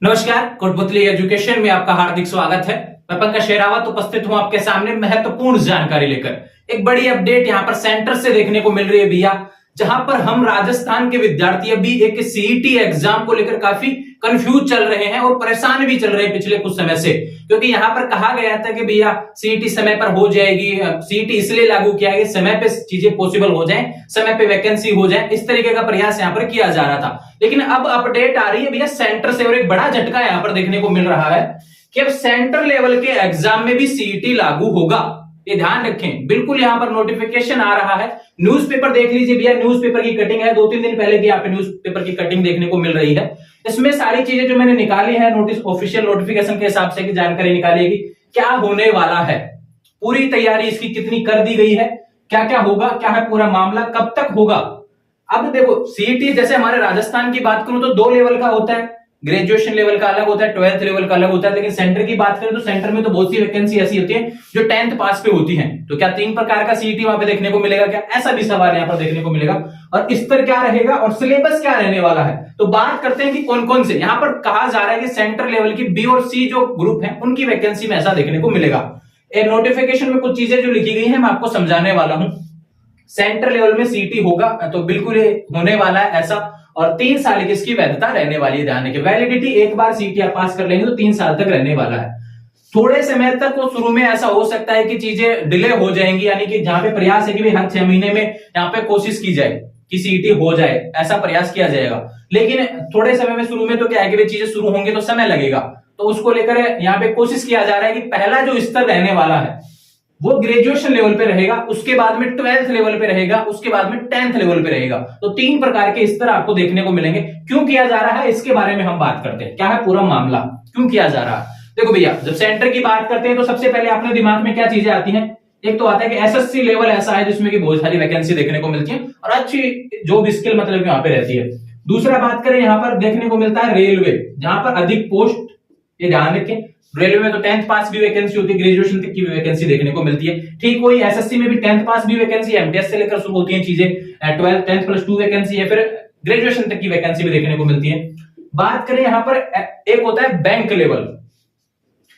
नमस्कार, कोटपुतली एजुकेशन में आपका हार्दिक स्वागत है। मैं पंकज शेरावत उपस्थित हूं आपके सामने महत्वपूर्ण जानकारी लेकर। एक बड़ी अपडेट यहां पर सेंटर से देखने को मिल रही है भैया, जहां पर हम राजस्थान के विद्यार्थी अभी एक सीईटी एग्जाम को लेकर काफी कंफ्यूज चल रहे हैं और परेशान भी चल रहे हैं पिछले कुछ समय से, क्योंकि यहां पर कहा गया था कि भैया सीईटी समय पर हो जाएगी। सीईटी इसलिए लागू किया है समय पे चीजें पॉसिबल हो जाएं, समय पे वैकेंसी हो जाए, इस तरीके का प्रयास यहां पर किया जा रहा था। लेकिन अब अपडेट आ रही है भैया सेंटर से, और एक बड़ा झटका यहां पर देखने को मिल रहा है कि अब सेंटर लेवल के एग्जाम में भी सीईटी लागू होगा। ये ध्यान रखें, बिल्कुल यहां पर नोटिफिकेशन आ रहा है। न्यूज़पेपर देख लीजिए भैया, न्यूज़पेपर की कटिंग है, 2-3 दिन पहले की यहाँ पे न्यूज़पेपर की कटिंग देखने को मिल रही है। इसमें सारी चीजें जो मैंने निकाली है नोटिस ऑफिशियल नोटिफिकेशन के हिसाब से की जानकारी निकाली है कि क्या होने वाला है, पूरी तैयारी इसकी कितनी कर दी गई है, क्या क्या होगा, क्या है पूरा मामला, कब तक होगा। अब देखो सीईटी जैसे हमारे राजस्थान की बात करूं तो 2 लेवल का होता है, ग्रेजुएशन लेवल का अलग होता है, 12th लेवल का अलग होता है। लेकिन सेंटर की बात करें तो सेंटर में तो बहुत सी वैकेंसी ऐसी होती है जो 10th पास पे होती हैं। तो क्या 3 प्रकार का सीईटी वहां पे देखने को मिलेगा क्या, ऐसा भी सवाल यहां पर देखने को मिलेगा। और स्तर क्या रहेगा और सिलेबस क्या रहने वाला है, तो बात करते हैं कि कौन कौन से। यहां पर कहा जा रहा है कि सेंटर लेवल की बी और सी जो ग्रुप है उनकी वैकेंसी में ऐसा देखने को मिलेगा। नोटिफिकेशन में कुछ चीजें जो लिखी गई है मैं आपको समझाने वाला हूं। सेंटर लेवल में सीईटी होगा तो बिल्कुल होने वाला है ऐसा, और 3 साल की इसकी वैधता रहने वाली है। ध्यान रखिए, वैलिडिटी एक बार सीईटी आप पास कर लेंगे तो 3 साल तक रहने वाला है। थोड़े समय तक वो शुरू में ऐसा हो सकता है कि चीजें डिले हो जाएंगी, यानी कि जहां पे प्रयास है कि हर 6 महीने में यहाँ पे कोशिश की जाए कि सीईटी हो जाए, ऐसा प्रयास किया जाएगा। लेकिन थोड़े समय में शुरू में तो क्या है कि चीजें शुरू होंगी तो समय लगेगा, तो उसको लेकर यहाँ पे कोशिश किया जा रहा है कि पहला जो स्तर रहने वाला है वो ग्रेजुएशन लेवल पे रहेगा, उसके बाद में 12th लेवल पे रहेगा, उसके बाद में 10th लेवल पे रहेगा। तो 3 प्रकार के स्तर आपको देखने को मिलेंगे। क्यों किया जा रहा है इसके बारे में हम बात करते हैं, क्या है पूरा मामला, क्यों किया जा रहा है। देखो भैया, जब सेंटर की बात करते हैं तो सबसे पहले अपने दिमाग में क्या चीजें आती हैं। एक तो आता है कि एसएससी लेवल ऐसा है जिसमें कि बहुत सारी वैकेंसी देखने को मिलती है और अच्छी जॉब स्किल मतलब कि वहां पे रहती है। दूसरा बात करें यहां पर देखने को मिलता है रेलवे, जहां पर अधिक पोस्ट, ये ध्यान रखें, रेलवे में तो 10th पास भी वैकेंसी होती है, ग्रेजुएशन तक की भी वैकेंसी देखने को मिलती है। ठीक वही एसएससी में भी 10th पास भी वैकेंसी, एमटीएस से लेकर शुरू होती है चीजें, 12th 10th प्लस 2 वैकेंसी है, फिर ग्रेजुएशन तक की वैकेंसी भी देखने को मिलती है। बात करें यहां पर एक होता है बैंक लेवल।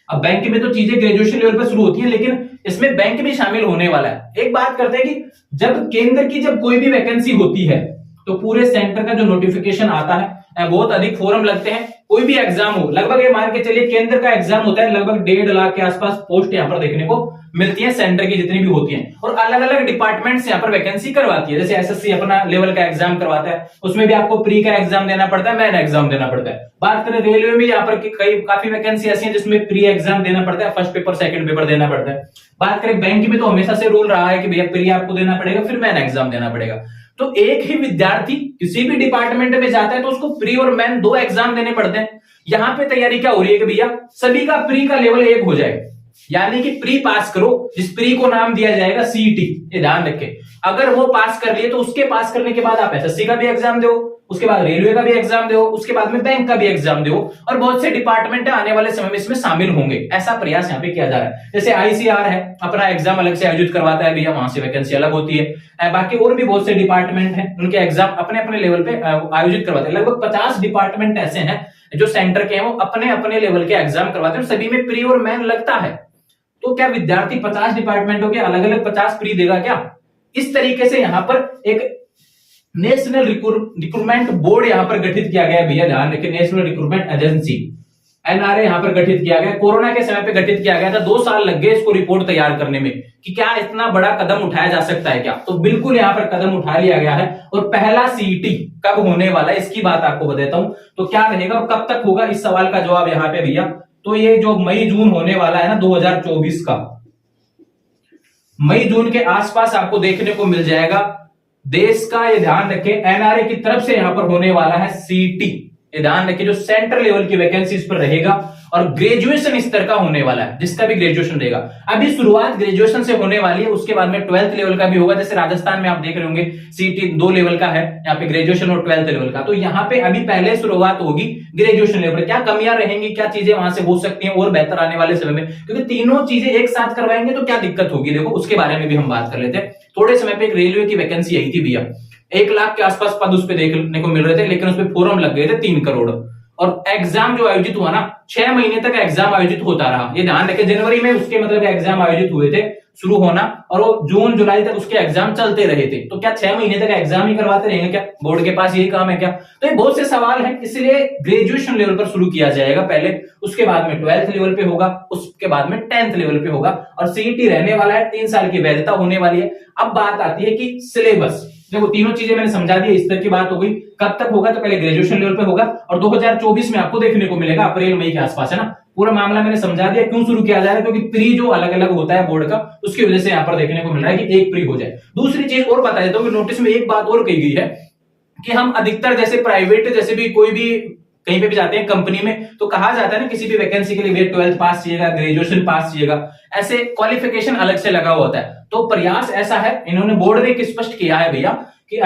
अब बैंक में तो चीजें ग्रेजुएशन लेवल पर शुरू होती है, लेकिन इसमें बैंक भी शामिल होने वाला है। एक बात करते हैं कि जब केंद्र की जब कोई भी वैकेंसी होती है तो पूरे सेंटर का जो नोटिफिकेशन आता है, बहुत अधिक फॉर्म लगते हैं। कोई भी एग्जाम हो, लगभग ये मान के चलिए केंद्र का एग्जाम होता है, लगभग 1.5 लाख के आसपास पोस्ट यहाँ पर देखने को मिलती है सेंटर की जितनी भी होती हैं, और अलग अलग डिपार्टमेंट्स यहाँ पर वैकेंसी करवाती है। जैसे एसएससी अपना लेवल का एग्जाम करवाता है, उसमें भी आपको प्री का एग्जाम देना पड़ता है, मेन एग्जाम देना पड़ता है। बात करें रेलवे में, यहाँ पर काफी वैकेंसी ऐसी है जिसमें प्री एग्जाम देना पड़ता है, फर्स्ट पेपर सेकंड पेपर देना पड़ता है। बात करें बैंक में तो हमेशा से रूल रहा है कि भैया प्री आपको देना पड़ेगा, फिर मेन एग्जाम देना पड़ेगा। तो एक ही विद्यार्थी किसी भी डिपार्टमेंट में जाता है तो उसको प्री और मेन 2 एग्जाम देने पड़ते हैं। यहां पे तैयारी क्या हो रही है कि भैया सभी का प्री का लेवल 1 हो जाए, यानी कि प्री पास करो, जिस प्री को नाम दिया जाएगा सीईटी। ये ध्यान रखें, अगर वो पास कर लिए तो उसके पास करने के बाद आप एसएससी का भी एग्जाम दो, उसके बाद रेलवे का भी एग्जाम दो, उसके बाद में बैंक का भी एग्जाम दो, और बहुत से डिपार्टमेंट आने वाले समय में इसमें शामिल होंगे। ऐसा प्रयास यहाँ पे किया जा रहा है। जैसे आईसीआर है, अपना एग्जाम अलग से आयोजित करवाता है भैया, वहां से वैकेंसी अलग होती है। बाकी और भी बहुत से डिपार्टमेंट हैं, उनके एग्जाम अपने अपने लेवल पे आयोजित करवाते हैं। लगभग 50 डिपार्टमेंट ऐसे हैं जो सेंटर के हैं, वो अपने अपने लेवल के एग्जाम करवाते हैं, और सभी में प्री और मेन लगता है। तो क्या विद्यार्थी 50 डिपार्टमेंटों के अलग अलग 50 प्री देगा क्या? इस तरीके से यहाँ पर एक नेशनल रिक्रूटमेंट बोर्ड यहां पर गठित किया गया है भैया, ध्यान रखिए, नेशनल रिक्रूटमेंट एजेंसी एनआरए यहां पर गठित किया गया। कोरोना के समय पे गठित किया गया था, 2 साल लग गए इसको रिपोर्ट तैयार करने में कि क्या इतना बड़ा कदम उठाया जा सकता है क्या। तो बिल्कुल यहां पर कदम उठा लिया गया है। और पहला सीईटी कब होने वाला है इसकी बात आपको बताता हूं, तो क्या रहेगा और कब तक होगा, इस सवाल का जवाब यहां पे भैया, तो ये जो मई जून होने वाला है ना 2024 का, मई जून के आसपास आपको देखने को मिल जाएगा। देश का ये ध्यान रखें, एनआरए की तरफ से यहां पर होने वाला है सीईटी। ये ध्यान रखिए, जो सेंट्रल लेवल की वैकेंसी इस पर रहेगा और ग्रेजुएशन स्तर का होने वाला है, जिसका भी ग्रेजुएशन रहेगा। अभी शुरुआत ग्रेजुएशन से होने वाली है, उसके बाद में 12th लेवल का भी होगा। जैसे राजस्थान में आप देख रहे होंगे सीईटी 2 लेवल का है, यहाँ पे ग्रेजुएशन और 12th लेवल का। तो यहाँ पे अभी पहले शुरुआत होगी ग्रेजुएशन लेवल। क्या कमियां रहेंगी, क्या चीजें वहां से हो सकती हैं और बेहतर आने वाले समय में, क्योंकि तीनों चीजें एक साथ करवाएंगे तो क्या दिक्कत होगी, देखो उसके बारे में भी हम बात कर लेते हैं। थोड़े समय पे एक रेलवे की वैकेंसी आई थी भैया, 1 लाख के आसपास पद उस पर देखने को मिल रहे थे, लेकिन उसमें फॉर्म लग गए थे 3 करोड़। और एग्जाम जो आयोजित हुआ ना 6 महीने तक एग्जाम आयोजित होता रहा। ये ध्यान रखें, जनवरी में उसके मतलब एग्जाम आयोजित हुए थे शुरू होना, और वो जून जुलाई तक उसके एग्जाम चलते रहे थे। तो क्या 6 महीने तक एग्जाम ही करवाते रहेंगे क्या? बोर्ड के पास यही काम है क्या? तो ये बहुत से सवाल हैं, इसलिए ग्रेजुएशन लेवल पर शुरू किया जाएगा पहले, उसके बाद में 12th लेवल पे होगा, उसके बाद में 10th लेवल पे होगा, और सीईटी रहने वाला है, 3 साल की वैधता होने वाली है। अब बात आती है कि सिलेबस, देखो तीनों चीजें मैंने समझा दी, इस तरह की बात हो गई। कब तक होगा? तो पहले ग्रेजुएशन लेवल पे होगा, और 2024 में आपको देखने को मिलेगा अप्रैल मई के आसपास, है ना। पूरा मामला मैंने समझा दिया क्यों शुरू किया जा रहा है, क्योंकि प्री जो अलग अलग होता है बोर्ड का, उसकी वजह से यहाँ पर देखने को मिल रहा है कि एक प्री हो जाए। दूसरी चीज और बता देता हूँ कि नोटिस में एक बात और कही गई है कि हम अधिकतर जैसे प्राइवेट, जैसे भी कोई भी कहीं पे भी जाते हैं कंपनी में, तो कहा जाता है ना किसी भी वैकेंसी के लिए 12th पास चाहिएगा, ग्रेजुएशन पास चाहिएगा, ऐसे क्वालिफिकेशन अलग से लगा होता है। तो प्रयास ऐसा है, इन्होंने बोर्ड ने स्पष्ट किया है भैया कि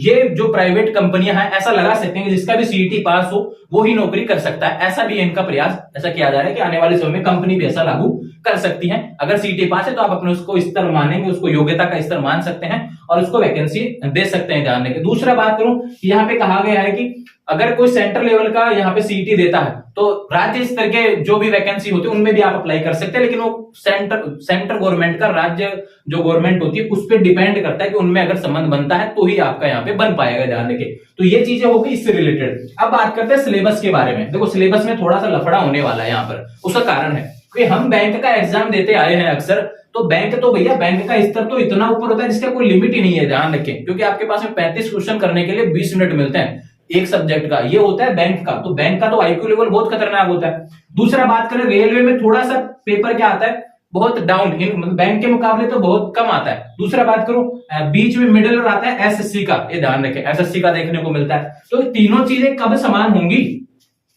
ये जो प्राइवेट कंपनियां हैं ऐसा लगा सकते हैं कि जिसका भी सीईटी पास हो वो ही नौकरी कर सकता है। ऐसा भी इनका प्रयास ऐसा किया जा रहा है कि आने वाले समय में कंपनी भी ऐसा लागू कर सकती है। अगर सीईटी पास है तो आप अपने उसको स्तर मानेंगे, उसको योग्यता का स्तर मान सकते हैं और उसको वैकेंसी दे सकते हैं जानने के। दूसरा बात करूं, यहाँ पे कहा गया है कि अगर कोई सेंटर लेवल का यहाँ पे सीईटी देता है तो राज्य स्तर के जो भी वैकेंसी होती है उनमें भी आप अप्लाई कर सकते हैं, लेकिन वो सेंटर गवर्नमेंट का, राज्य जो गवर्नमेंट होती है उस पर डिपेंड करता है कि उनमें अगर संबंध बनता है तो ही आपका यहाँ पे बन पाएगा ध्यान रखें। तो ये चीजें होगी इससे रिलेटेड। अब बात करते हैं सिलेबस के बारे में। देखो सिलेबस में थोड़ा सा लफड़ा होने वाला है यहाँ पर, उसका कारण है कि हम बैंक का एग्जाम देते आए हैं अक्सर, तो बैंक तो भैया बैंक का स्तर तो इतना ऊपर होता है जिसका कोई लिमिट ही नहीं है, ध्यान रखें, क्योंकि आपके पास में 35 क्वेश्चन करने के लिए 20 मिनट मिलते हैं एक सब्जेक्ट का, ये होता है बैंक का। तो बैंक का तो आईक्यू लेवल बहुत खतरनाक होता है। दूसरा बात करें रेलवे में, थोड़ा सा पेपर क्या आता है, बहुत डाउन, इन बैंक के मुकाबले तो बहुत कम आता है। दूसरा बात करूं, बीच में मिडिल आता है एसएससी का, ये ध्यान रखें, एसएससी का देखने को मिलता है। तो तीनों चीजें कब समान होंगी,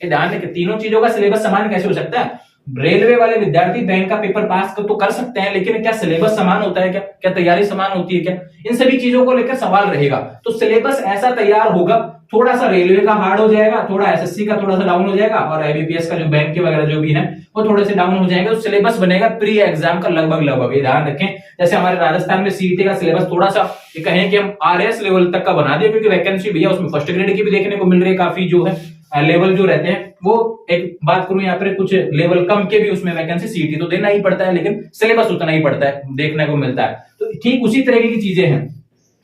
ये ध्यान रखें, तीनों चीजों का सिलेबस समान कैसे हो सकता है? रेलवे वाले विद्यार्थी बैंक का पेपर पास तो कर सकते हैं, लेकिन क्या सिलेबस समान होता है क्या? क्या तैयारी समान होती है क्या? इन सभी चीजों को लेकर सवाल रहेगा। तो सिलेबस ऐसा तैयार होगा, थोड़ा सा रेलवे का हार्ड हो जाएगा, थोड़ा एसएससी का थोड़ा सा डाउन हो जाएगा, और आईबीपीएस का जो बैंक के वगैरह जो भी है वो थोड़े से डाउन हो जाएंगे। तो सिलेबस बनेगा प्री एग्जाम का लगभग, ये ध्यान रखें। जैसे हमारे राजस्थान में सीईटी का सिलेबस थोड़ा सा ये कहें कि हम आरएस लेवल तक का बना दिया, क्योंकि वैकेंसी भैया उसमें फर्स्ट ग्रेड की भी देखने को मिल रही है, काफी जो है लेवल जो रहते हैं वो, एक बात करूं यहाँ पर कुछ लेवल कम के भी उसमें वैकेंसी सीईटी तो देना ही पड़ता है, लेकिन सिलेबस उतना ही पड़ता है, देखने को मिलता है। तो ठीक उसी तरीके की चीजें हैं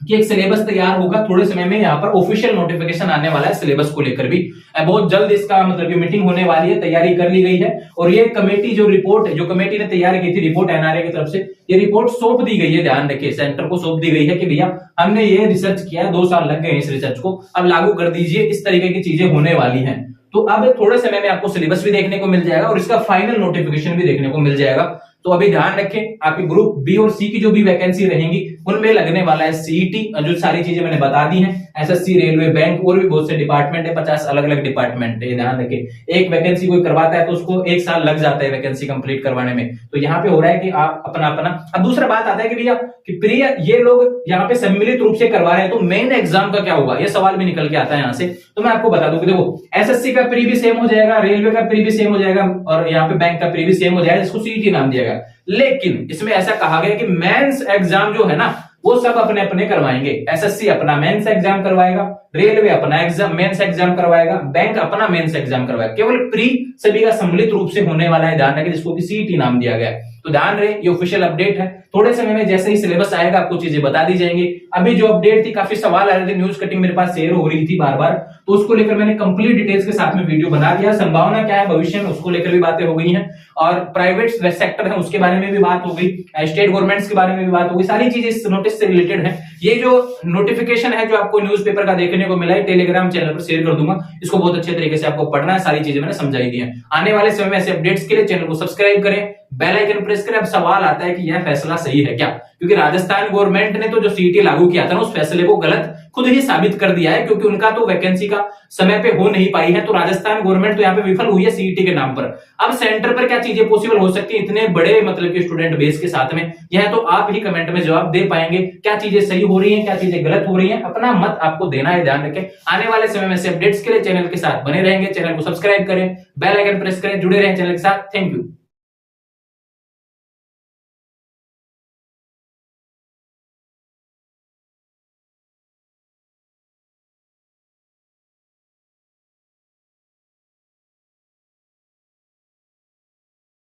कि एक सिलेबस तैयार होगा, थोड़े समय में यहाँ पर ऑफिशियल नोटिफिकेशन आने वाला है सिलेबस को लेकर भी, बहुत जल्द इसका मतलब मीटिंग होने वाली है, तैयारी कर ली गई है। और ये कमेटी जो रिपोर्ट है, जो कमेटी ने तैयार की थी रिपोर्ट एनआरए की तरफ से, ये रिपोर्ट सौंप दी गई है, ध्यान रखिए, सेंटर को सौंप दी गई है कि भैया हमने ये रिसर्च किया, 2 साल लग गए इस रिसर्च को, अब लागू कर दीजिए, इस तरीके की चीजें होने वाली हैं। तो अब थोड़े समय में आपको सिलेबस भी देखने को मिल जाएगा और इसका फाइनल नोटिफिकेशन भी देखने को मिल जाएगा। तो अभी ध्यान रखें, आपकी ग्रुप बी और सी की जो भी वैकेंसी रहेंगी उनमें लगने वाला है सीईटी, जो सारी चीजें मैंने बता दी हैं, एसएससी, रेलवे, बैंक, और भी बहुत से डिपार्टमेंट है, 50 अलग अलग डिपार्टमेंट है, ध्यान रखें। एक वैकेंसी कोई करवाता है तो उसको 1 साल लग जाता है वैकेंसी कंप्लीट करवाने में। तो यहाँ पे हो रहा है कि आप अपना अपना। अब दूसरा बात आता है कि भैया कि प्रिय ये लोग यहाँ पे सम्मिलित रूप से करवा रहे हैं, तो मेन एग्जाम का क्या होगा, ये सवाल भी निकल के आता है यहाँ से। तो मैं आपको बता दूं कि देखो एसएससी का प्री भी सेम हो जाएगा, रेलवे का प्री भी सेम हो जाएगा, और यहाँ पे बैंक का प्री भी सेम हो जाएगा, जिसको सीईटी नाम दिया गया। लेकिन इसमें ऐसा कहा गया कि मेंस एग्जाम जो है ना वो सब अपने अपने करवाएंगे। एसएससी अपना मेंस एग्जाम करवाएगा, रेलवे अपना एग्जाम मेंस एग्जाम करवाएगा, बैंक अपना मेंस एग्जाम करवाएगा। केवल प्री सभी का सम्मिलित रूप से होने वाला है, ध्यान रखें, जिसको कि सीईटी नाम दिया गया है। तो ध्यान रहे, ये ऑफिशियल अपडेट है, थोड़े समय में जैसे ही सिलेबस आएगा आपको चीजें बता दी जाएंगी। अभी जो अपडेट थी, काफी सवाल आ रहे थे, न्यूज कटिंग मेरे पास शेयर हो रही थी बार बार, तो उसको लेकर मैंने कंप्लीट डिटेल्स के साथ में वीडियो बना दिया। संभावना क्या है भविष्य में, उसको लेकर भी बातें हो गई हैं, और प्राइवेट सेक्टर है उसके बारे में भी बात हो गई, स्टेट गवर्नमेंट्स के बारे में भी बात हो गई, सारी चीजें इस नोटिस से रिलेटेड है। ये जो नोटिफिकेशन है जो आपको न्यूज़पेपर का देखने को मिला है, टेलीग्राम चैनल पर शेयर कर दूंगा, इसको बहुत अच्छे तरीके से आपको पढ़ना है, सारी चीजें मैंने समझाई दी है। आने वाले समय में ऐसे अपडेट्स के लिए चैनल को सब्सक्राइब करें, बेल आइकन प्रेस करें। अब सवाल आता है कि यह फैसला सही है क्या, क्योंकि राजस्थान गवर्नमेंट ने तो जो सीईटी लागू किया था ना उस फैसले को गलत खुद ही साबित कर दिया है, क्योंकि उनका तो वैकेंसी का समय पे हो नहीं पाई है, तो राजस्थान गवर्नमेंट तो यहाँ पे विफल हुई है सीईटी के नाम पर। अब सेंटर पर क्या चीजें पॉसिबल हो सकती है इतने बड़े मतलब कि स्टूडेंट बेस के साथ में, यह तो आप ही कमेंट में जवाब दे पाएंगे, क्या चीजें सही हो रही हैं, क्या चीजें गलत हो रही हैं, अपना मत आपको देना है, ध्यान रखें। आने वाले समय में से अपडेट्स के लिए चैनल के साथ बने रहेंगे, चैनल को सब्सक्राइब करें, बेल आइकन प्रेस करें, जुड़े रहें चैनल के साथ। Thank you.